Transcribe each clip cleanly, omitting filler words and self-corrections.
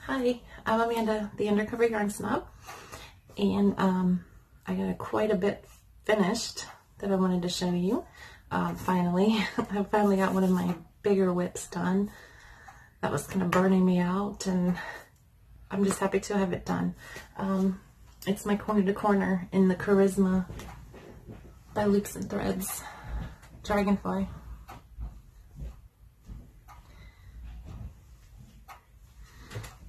Hi, I'm Amanda, the Undercover Yarn Snob, and I got quite a bit finished that I wanted to show you. Finally, I finally got one of my bigger whips done. That was kind of burning me out, and I'm just happy to have it done. It's my corner to corner in the Charisma by Loops and Threads Dragonfly.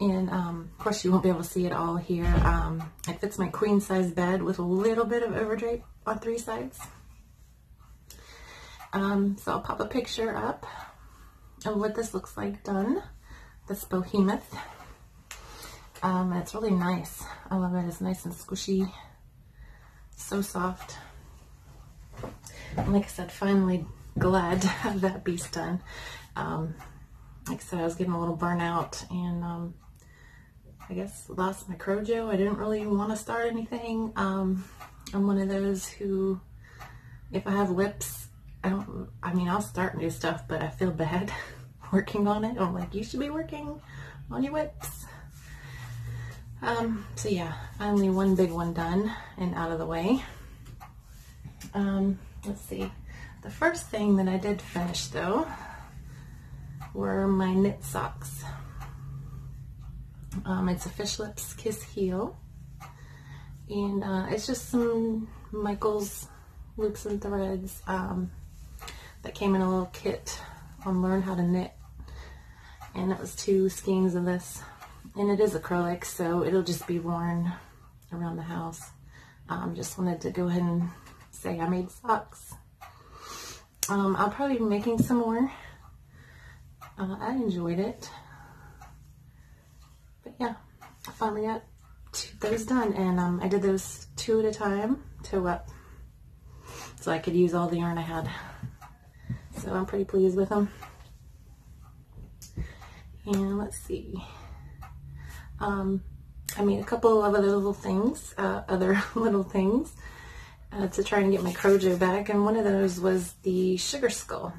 And of course you won't be able to see it all here. It fits my queen size bed with a little bit of overdrape on 3 sides. So I'll pop a picture up of what this looks like done. This behemoth. It's really nice. I love it. It's nice and squishy. So soft. And like I said, finally glad to have that beast done. Like I said, I was getting a little burnout, and I guess lost my Crochet. I didn't really want to start anything. I'm one of those who, if I have whips, I'll start new stuff, but I feel bad working on it. I'm like, you should be working on your whips. So yeah, finally one big one done and out of the way. Let's see. The first thing that I did finish though were my knit socks. It's a Fish Lips Kiss Heel, and it's just some Michael's Loops and Threads that came in a little kit on Learn How to Knit, and it was 2 skeins of this, and it is acrylic, so it'll just be worn around the house. Just wanted to go ahead and say I made socks. I'll probably be making some more. I enjoyed it, but yeah, I finally got those done, and I did those 2 at a time so I could use all the yarn I had. So I'm pretty pleased with them. And let's see, I made a couple of other little things, to try and get my Crochet back, and one of those was the Sugar Skull.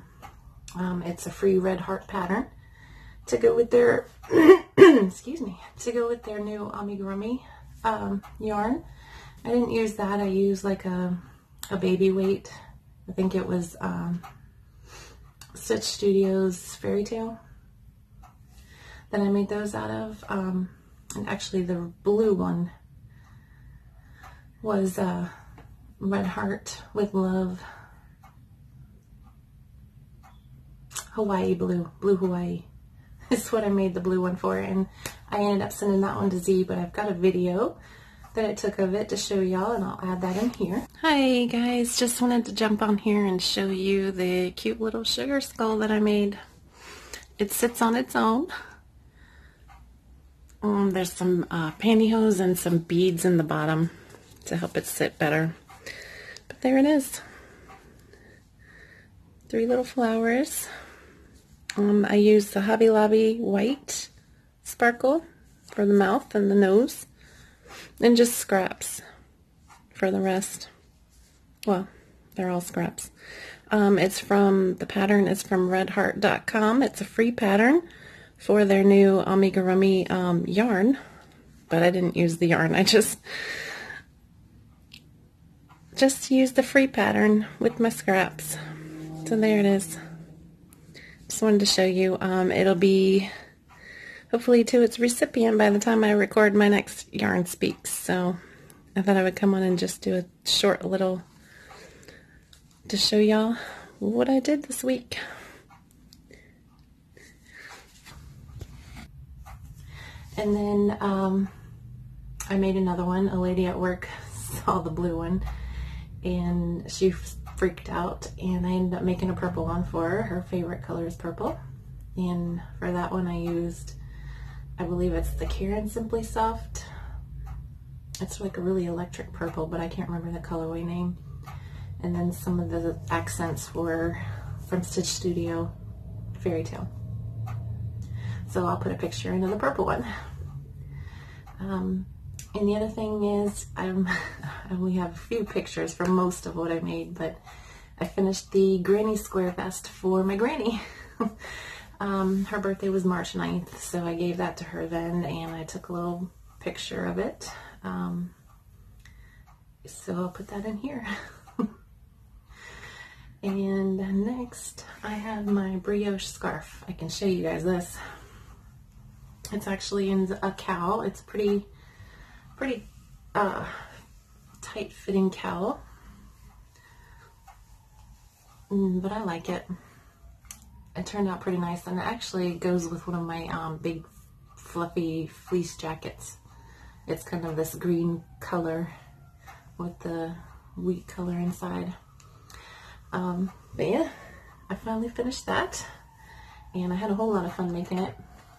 It's a free red heart pattern to go with their excuse me, to go with their new amigurumi yarn. I didn't use that. I used like a baby weight. I think it was Stitch Studios Fairy Tale that I made those out of. And actually the blue one was Red Heart with Love Hawaii Blue Hawaii is what I made the blue one for, and I ended up sending that one to Zee, but I've got a video that I took of it to show y'all, and I'll add that in here. Hi guys, just wanted to jump on here and show you the cute little sugar skull that I made. It sits on its own. There's some pantyhose and some beads in the bottom to help it sit better. But there it is. 3 little flowers. I used the Hobby Lobby white sparkle for the mouth and the nose, and just scraps for the rest. Well, they're all scraps. It's from, the pattern is from redheart.com. It's a free pattern for their new amigurumi yarn, but I didn't use the yarn. I just used the free pattern with my scraps. So there it is. Just wanted to show you. It'll be hopefully to its recipient by the time I record my next Yarn Speaks. So I thought I would come on and just do a short little to show y'all what I did this week. And then I made another one. A lady at work saw the blue one and she freaked out, and I ended up making a purple one for her. Her favorite color is purple, and for that one I used, I believe it's the Karen Simply Soft. It's like a really electric purple, but I can't remember the colorway name. And then some of the accents were from Stitch Studio Fairy Tale. So I'll put a picture into the purple one. And the other thing is, I only have a few pictures for most of what I made, but I finished the granny square vest for my granny. Her birthday was March 9th, so I gave that to her then, and I took a little picture of it. So I'll put that in here. And next I have my brioche scarf. I can show you guys this. It's actually in a cowl. It's pretty tight fitting cowl, but I like it. It turned out pretty nice, and it actually goes with one of my big fluffy fleece jackets. It's kind of this green color with the wheat color inside. But yeah, I finally finished that, and I had a whole lot of fun making it.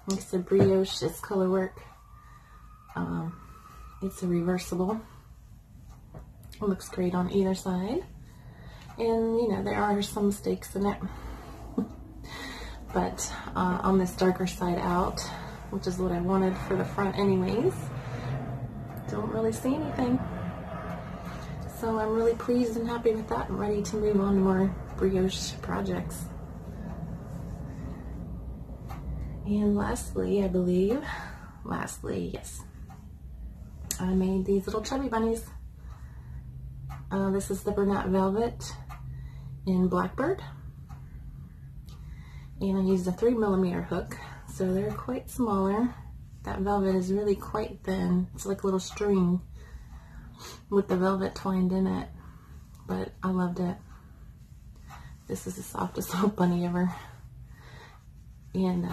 Like I said, brioche, it's color work. It's a reversible. It looks great on either side, and you know, there are some mistakes in it. But on this darker side out, which is what I wanted for the front anyways, don't really see anything. So I'm really pleased and happy with that. I'm ready to move on to more brioche projects. And lastly, I believe, yes, I made these little chubby bunnies. This is the Bernat Velvet in Blackbird. And I used a 3mm hook, so they're quite smaller. That velvet is really quite thin. It's like a little string with the velvet twined in it, but I loved it. This is the softest little bunny ever. And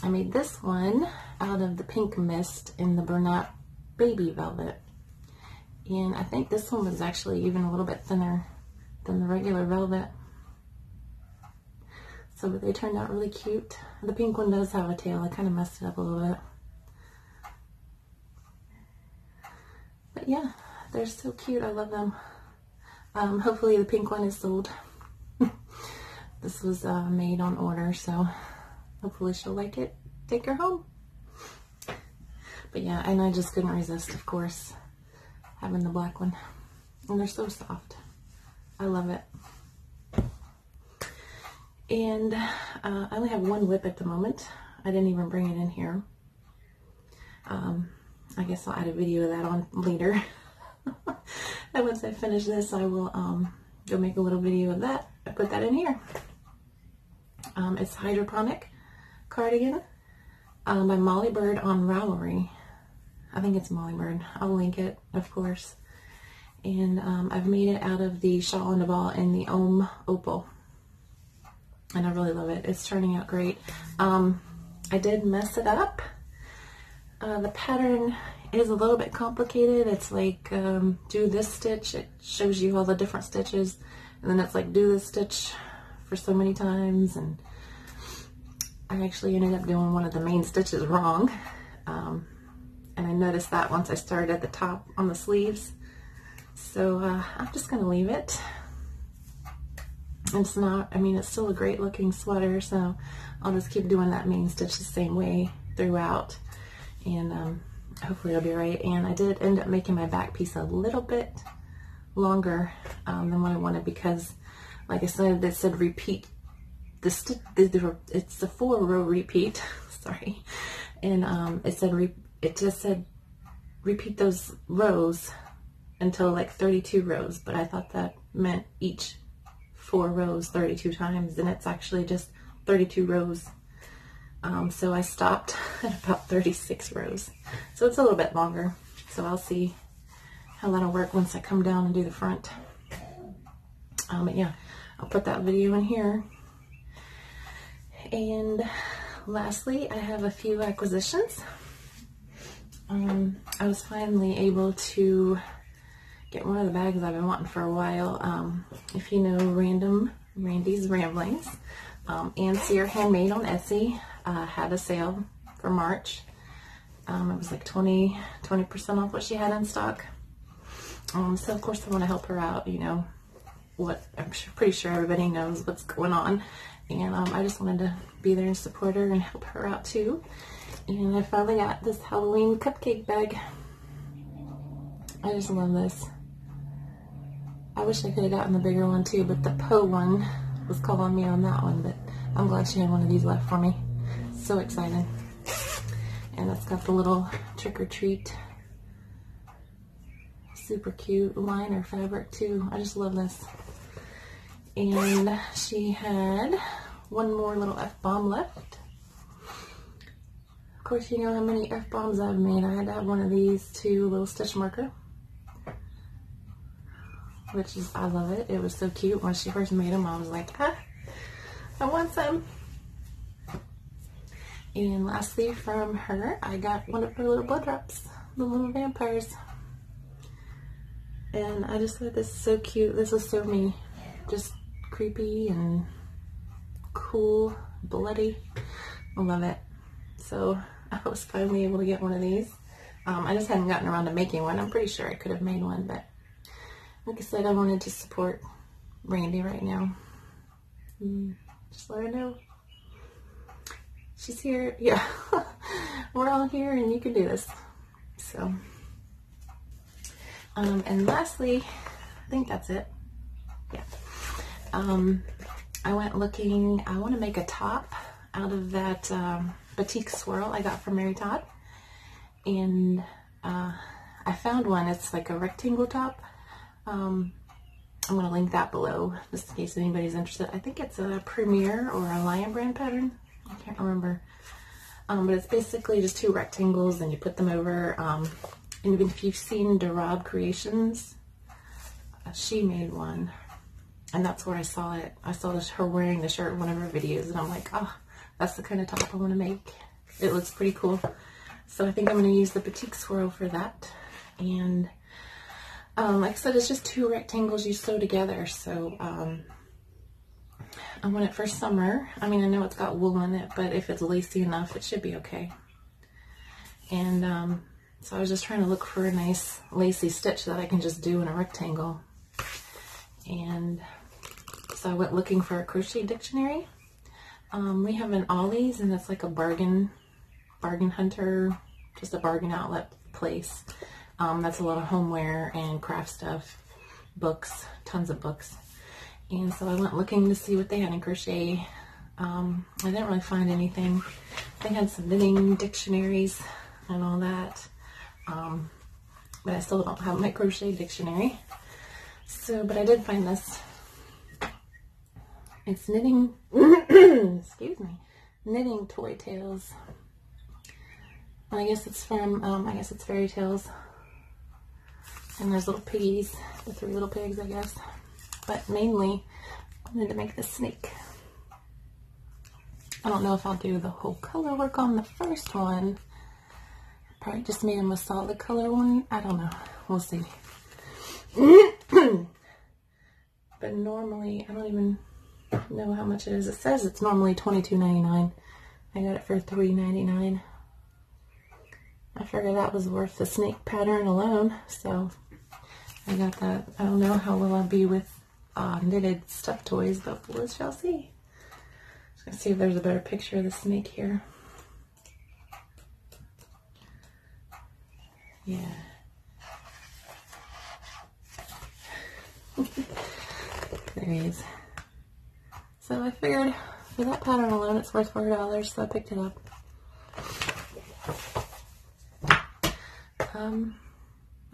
I made this one out of the Pink Mist in the Bernat Baby Velvet. And I think this one was actually even a little bit thinner than the regular velvet. So they turned out really cute. The pink one does have a tail. I kind of messed it up a little bit. But yeah, they're so cute. I love them. Hopefully the pink one is sold. This was made on order, so hopefully she'll like it. Take her home. But yeah, and I just couldn't resist, of course, having the black one. And they're so soft. I love it. And I only have one whip at the moment. I didn't even bring it in here. I guess I'll add a video of that on later. And once I finish this, I will go make a little video of that. I put that in here. It's Hydroponic Cardigan by Molly Bird on Ravelry. I think it's Molly Bird. I'll link it, of course. And I've made it out of the shawl and the ball in the Ohm Opal. And I really love it. It's turning out great. I did mess it up. The pattern is a little bit complicated. It's like do this stitch. It shows you all the different stitches. And then it's like do this stitch for so many times. And I actually ended up doing one of the main stitches wrong. And I noticed that once I started at the top on the sleeves. So I'm just going to leave it. It's not, I mean, it's still a great looking sweater, so I'll just keep doing that main stitch the same way throughout, and hopefully it'll be right. And I did end up making my back piece a little bit longer than what I wanted, because like I said, it said repeat it's a 4-row repeat, sorry, and it just said repeat those rows until like 32 rows, but I thought that meant each 4 rows 32 times, and it's actually just 32 rows. So I stopped at about 36 rows. So it's a little bit longer. So I'll see how that'll work once I come down and do the front. But yeah, I'll put that video in here. And lastly, I have a few acquisitions. I was finally able to get one of the bags I've been wanting for a while. If you know Randi's Ramblings, and Sear Handmade on Etsy had a sale for March. It was like 20% off what she had in stock. So of course I want to help her out, you know, pretty sure everybody knows what's going on. And I just wanted to be there and support her and help her out too. And I finally got this Halloween cupcake bag. I just love this. I wish I could have gotten the bigger one too, but the Poe one was calling me on that one, but I'm glad she had one of these left for me. So excited. And it's got the little trick or treat. Super cute liner fabric too. I just love this. And she had one more little F-bomb left. Of course, you know how many F-bombs I've made. I had to have one of these too, little stitch marker. Which is, I love it. It was so cute. When she first made them, I was like, ah, I want some. And lastly, from her, I got one of her little blood drops, the little vampires. And I just thought this is so cute. This is so me. Just creepy and cool, bloody. I love it. So I was finally able to get one of these. I just hadn't gotten around to making one. I'm pretty sure I could have made one, but like I said, I wanted to support Randi right now. Just let her know. She's here. Yeah. We're all here and you can do this. So, and lastly, I think that's it. Yeah. I went looking, I want to make a top out of that batik swirl I got from Mary Todd. And I found one. It's like a rectangle top. I'm going to link that below just in case anybody's interested. I think it's a Premier or a Lion Brand pattern. I can't remember. But it's basically just two rectangles and you put them over. And even if you've seen Dorab Creations, she made one. And that's where I saw it. I saw her wearing the shirt in one of her videos and I'm like, oh, that's the kind of top I want to make. It looks pretty cool. So I think I'm going to use the batik swirl for that. And like I said, it's just two rectangles you sew together. So I want it for summer. I mean, I know it's got wool in it, but if it's lacy enough, it should be okay. And so I was just trying to look for a nice lacy stitch that I can just do in a rectangle. And so I went looking for a crochet dictionary. We have an Ollie's and it's like a bargain hunter, just a bargain outlet place. That's a lot of homeware and craft stuff, books, tons of books. And so I went looking to see what they had in crochet. I didn't really find anything. They had some knitting dictionaries and all that. But I still don't have my crochet dictionary. So, but I did find this. It's knitting, excuse me, Knitting Toy Tales. And I guess it's from, I guess it's Fairy Tales. And there's little piggies, the three little pigs, I guess. But mainly, I wanted to make this snake. I don't know if I'll do the whole color work on the first one. Probably just made him a solid color one. I don't know. We'll see. But normally, I don't even know how much it is. It says it's normally $22.99. I got it for $3.99. I figured that was worth the snake pattern alone, so I got that. I don't know how well I'll be with knitted stuffed toys, but we shall see. Just gonna see if there's a better picture of the snake here. Yeah. There he is. So I figured for that pattern alone it's worth $4, so I picked it up.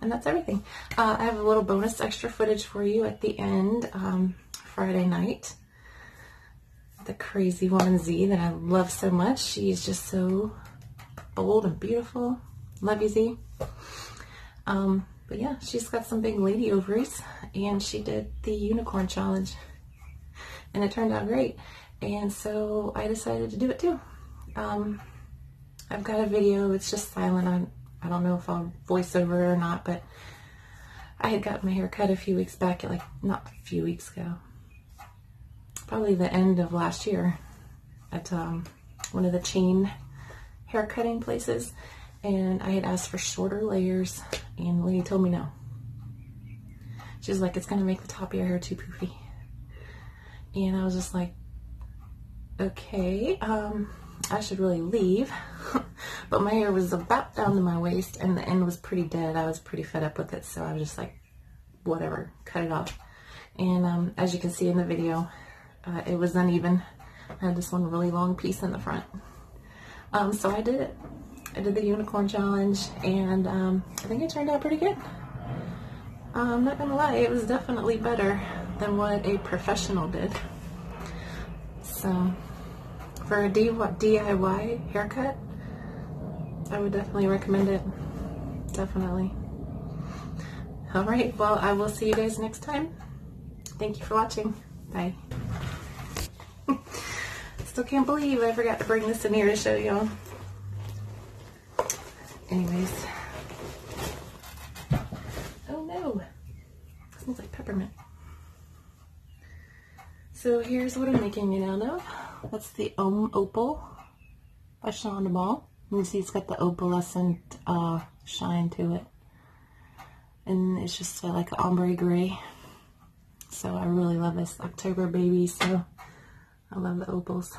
And that's everything. I have a little bonus extra footage for you at the end, Friday night. The crazy woman Zee that I love so much. She's just so bold and beautiful. Love you, Zee. But yeah, she's got some big lady ovaries and she did the unicorn challenge and it turned out great. And so I decided to do it too. I've got a video, it's just silent. I don't know if I'll voice over it or not, but I had got my hair cut a few weeks back, like not a few weeks ago, probably the end of last year at one of the chain hair cutting places. And I had asked for shorter layers and the lady told me no. She was like, it's gonna make the top of your hair too poofy. And I was just like, okay, I should really leave. But my hair was about down to my waist and the end was pretty dead. I was pretty fed up with it, so I was just like, whatever, cut it off. And as you can see in the video, it was uneven. I had this one really long piece in the front. So I did it. I did the unicorn challenge, and I think it turned out pretty good. I'm not gonna lie, it was definitely better than what a professional did. So for a DIY haircut, I would definitely recommend it. Definitely. Alright, well, I will see you guys next time. Thank you for watching. Bye. Still can't believe I forgot to bring this in here to show y'all. Anyways. Oh no. It smells like peppermint. So here's what I'm making it out of. That's the Opal by Shonda Ball. You can see it's got the opalescent shine to it. And it's just like an ombre gray. So I really love this October baby, so I love the opals.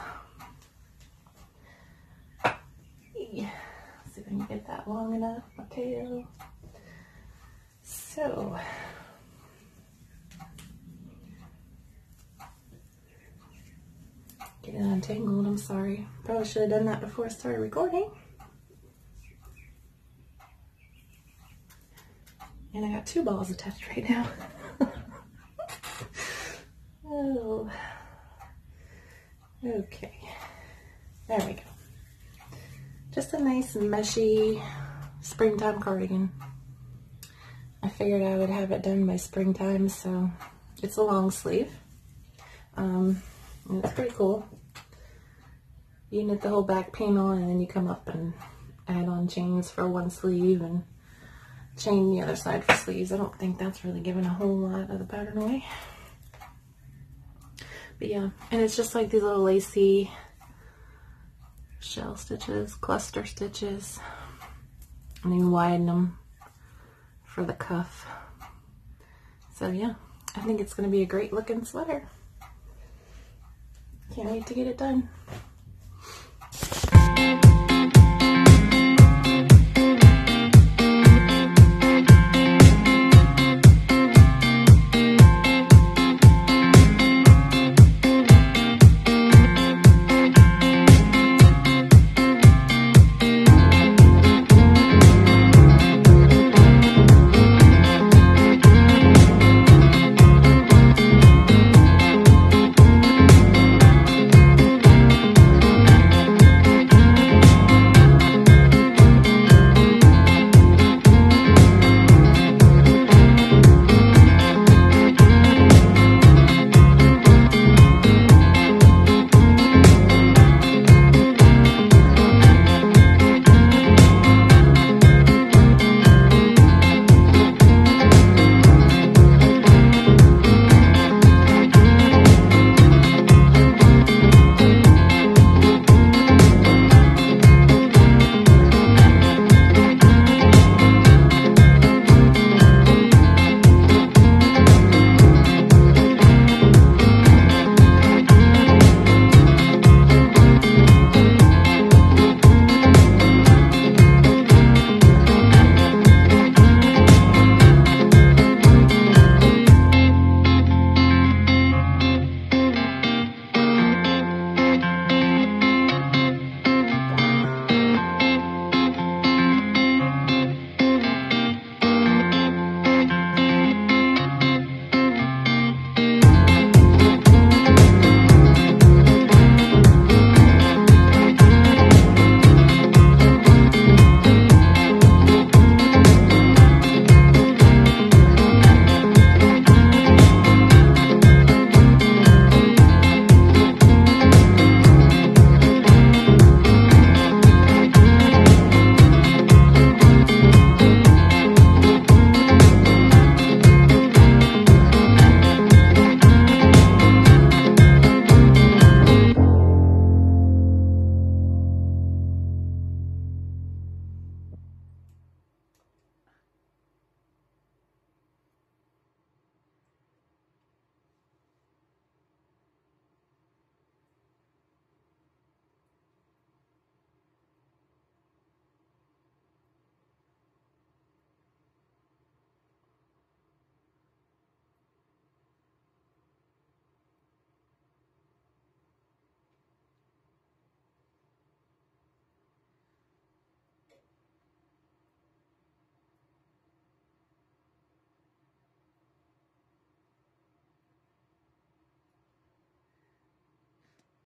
See if I can get that long enough, my tail. So, get it untangled, I'm sorry. Probably should have done that before I started recording. And I got 2 balls attached right now. Oh. Okay. There we go. Just a nice meshy springtime cardigan. I figured I would have it done by springtime, so it's a long sleeve. And it's pretty cool. You knit the whole back panel, and then you come up and add on chains for one sleeve and chain the other side for sleeves. I don't think that's really giving a whole lot of the pattern away. But yeah, and it's just like these little lacy shell stitches, cluster stitches, and you widen them for the cuff. So yeah, I think it's going to be a great looking sweater. Can't wait to get it done.